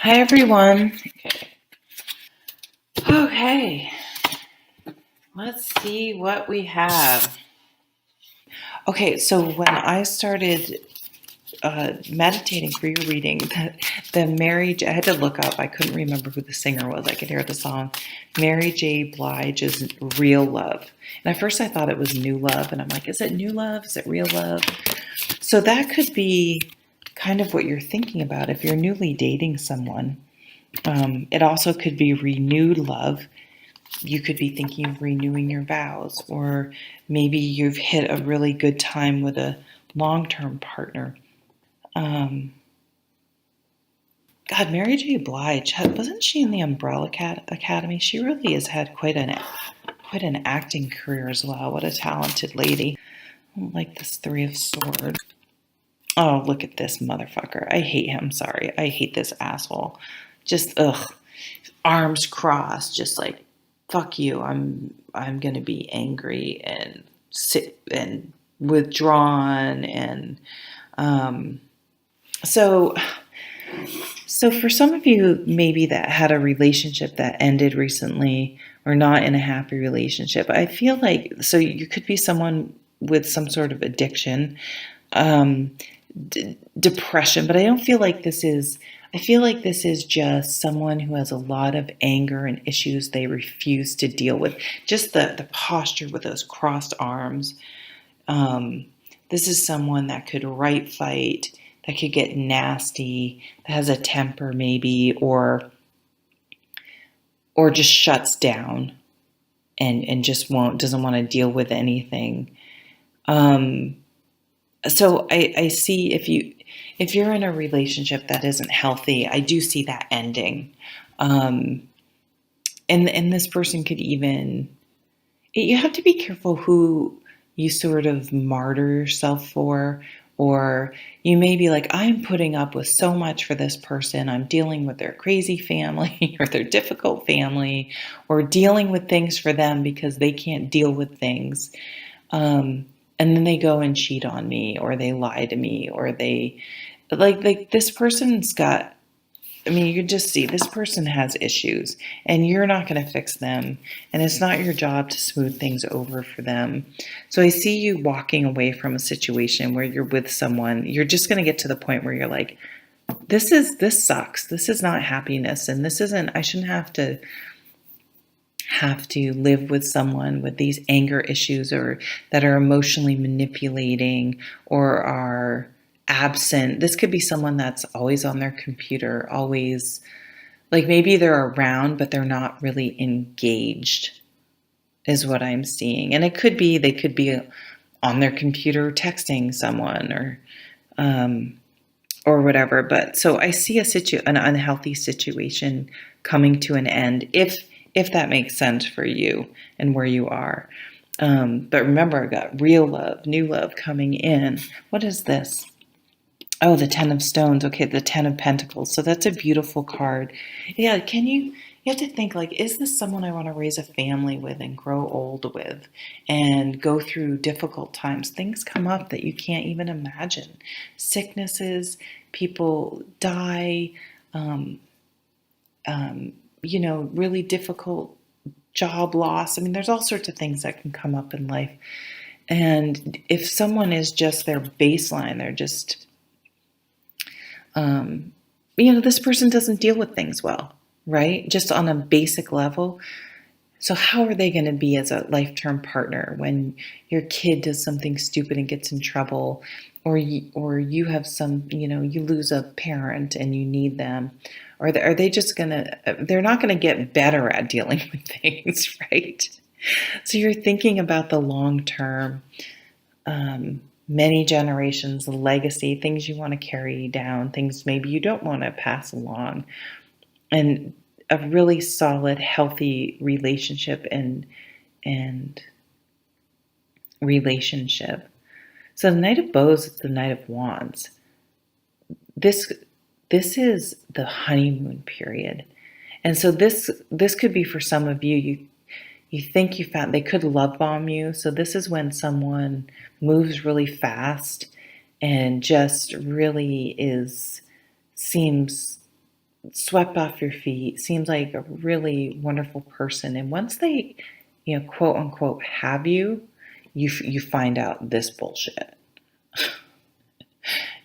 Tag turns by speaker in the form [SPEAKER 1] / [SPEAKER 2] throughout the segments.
[SPEAKER 1] Hi, everyone. Okay, let's see what we have. Okay, so when I started meditating for your reading, the Mary J, I had to look up, I couldn't remember who the singer was. I could hear the song. Mary J. Blige's Real Love. And at first I thought it was New Love, and I'm like, is it new love? Is it real love? So that could be kind of what you're thinking about if you're newly dating someone. It also could be renewed love. You could be thinking of renewing your vows, or maybe you've hit a really good time with a long-term partner. Um, God, Mary J. Blige, wasn't she in the Umbrella Academy? She really has had quite an acting career as well. What a talented lady. I don't like this Three of Swords. Oh, look at this motherfucker. I hate him. Sorry. I hate this asshole. Just ugh. Arms crossed, just like fuck you. I'm gonna be angry and sit and withdrawn and um so so for some of you maybe that had a relationship that ended recently or not in a happy relationship, I feel like so you could be someone with some sort of addiction, um depression, but I don't feel like this is. I feel like this is just someone who has a lot of anger and issues they refuse to deal with. Just the posture with those crossed arms. Um, this is someone that could right fight, that could get nasty, that has a temper maybe, or just shuts down and just won't doesn't want to deal with anything. Um, so I see if you're in a relationship that isn't healthy, I do see that ending. Um, and this person could even you have to be careful who you sort of martyr yourself for, or you may be like, I'm putting up with so much for this person. I'm dealing with their crazy family or their difficult family, or dealing with things for them because they can't deal with things. And then they go and cheat on me, or they lie to me, or they like this person's got. I mean, you can just see this person has issues, and you're not going to fix them, and it's not your job to smooth things over for them. So I see you walking away from a situation where you're with someone. You're just going to get to the point where you're like, this sucks. This is not happiness, and this isn't. I shouldn't have to live with someone with these anger issues, or that are emotionally manipulating, or are absent. This could be someone that's always on their computer, always like maybe they're around but they're not really engaged is what I'm seeing. And it could be they could be on their computer texting someone, um, or whatever. But so I see an unhealthy situation coming to an end, if that makes sense for you and where you are. But remember, I got real love, new love coming in. What is this? Oh, the Ten of Stones. Okay, the Ten of Pentacles. So that's a beautiful card. Yeah, you have to think like, is this someone I want to raise a family with and grow old with and go through difficult times? Things come up that you can't even imagine. Sicknesses, people die, um, really difficult job loss. I mean, there's all sorts of things that can come up in life. And if someone is just their baseline, they're just this person doesn't deal with things well, right? Just on a basic level. So how are they going to be as a life-term partner when your kid does something stupid and gets in trouble, or you have you lose a parent and you need them, or are they just going to? They're not going to get better at dealing with things, right? So you're thinking about the long term, many generations, legacy, things you want to carry down, things maybe you don't want to pass along, and a really solid, healthy relationship and relationship. So the Knight of Bows is the Knight of Wands. This this is the honeymoon period. And so this could be for some of you. You think you found they could love bomb you. So this is when someone moves really fast and just really seems swept off your feet, seems like a really wonderful person. And once they, quote unquote, have you, you find out this bullshit.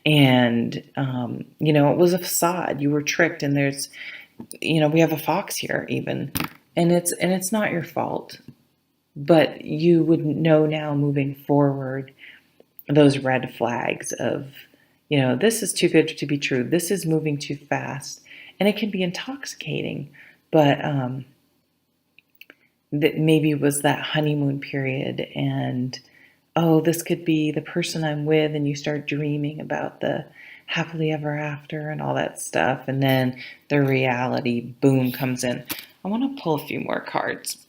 [SPEAKER 1] And, it was a facade. You were tricked. And there's, we have a fox here even, and it's not your fault, but you would know now moving forward those red flags of, this is too good to be true. This is moving too fast. And it can be intoxicating, but that maybe was that honeymoon period, and oh, this could be the person I'm with, and you start dreaming about the happily ever after and all that stuff, and then the reality, boom, comes in. I want to pull a few more cards.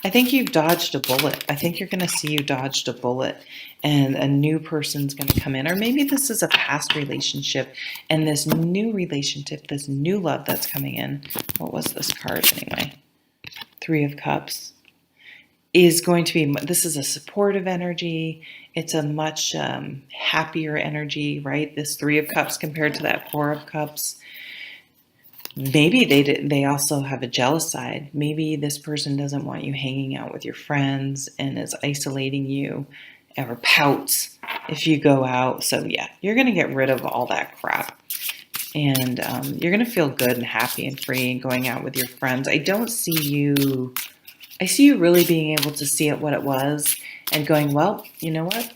[SPEAKER 1] I think you've dodged a bullet. I think you're going to see you dodged a bullet, and a new person's going to come in. Or maybe this is a past relationship, and this new relationship, this new love that's coming in. What was this card anyway? Three of Cups. Is going to be, this is a supportive energy. It's a much happier energy, right? This Three of Cups compared to that Four of Cups. Maybe they also have a jealous side. Maybe this person doesn't want you hanging out with your friends and is isolating you, or pouts if you go out. So yeah, you're going to get rid of all that crap. And you're going to feel good and happy and free and going out with your friends. I see you really being able to see it what it was and going, well, you know what?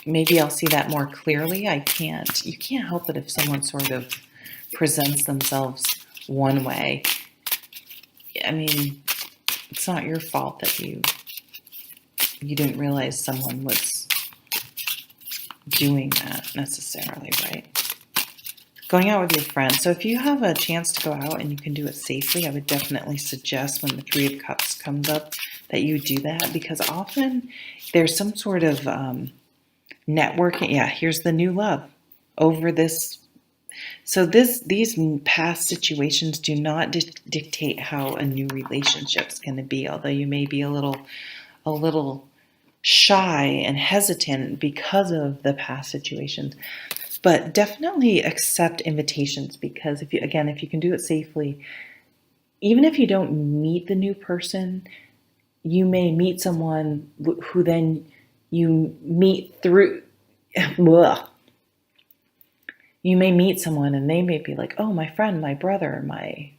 [SPEAKER 1] Maybe I'll see that more clearly. You can't help it if someone sort of presents themselves one way. I mean, it's not your fault that you didn't realize someone was doing that necessarily, right? Going out with your friends. So if you have a chance to go out and you can do it safely, I would definitely suggest when the Three of Cups comes up that you do that, because often there's some sort of networking. Yeah, here's the new love over this. So these past situations do not dictate how a new relationship's going to be, although you may be a little shy and hesitant because of the past situations. But definitely accept invitations, because if you can do it safely, even if you don't meet the new person, you may meet someone who then you meet through. You may meet someone and they may be like, oh, my friend, my brother, my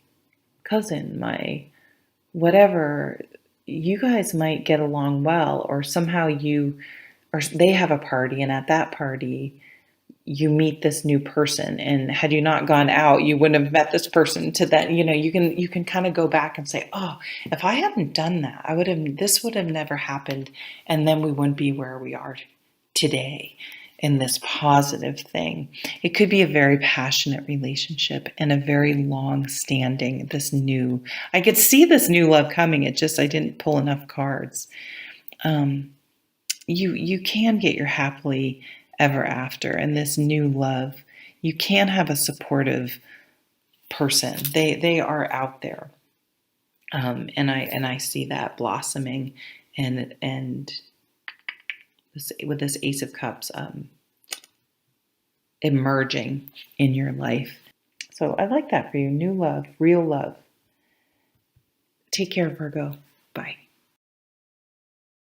[SPEAKER 1] cousin, my whatever. You guys might get along well, or somehow they have a party, and at that party you meet this new person, and had you not gone out, you wouldn't have met this person to that. You can kind of go back and say, oh, if I hadn't done that, this would have never happened, and then we wouldn't be where we are today in this positive thing. It could be a very passionate relationship and a very long standing, I could see this new love coming. I didn't pull enough cards. You can get your happily ever after, and this new love, you can have a supportive person. They are out there, and I see that blossoming, and with this Ace of Cups emerging in your life. So I like that for you. New love, real love. Take care, Virgo. Bye.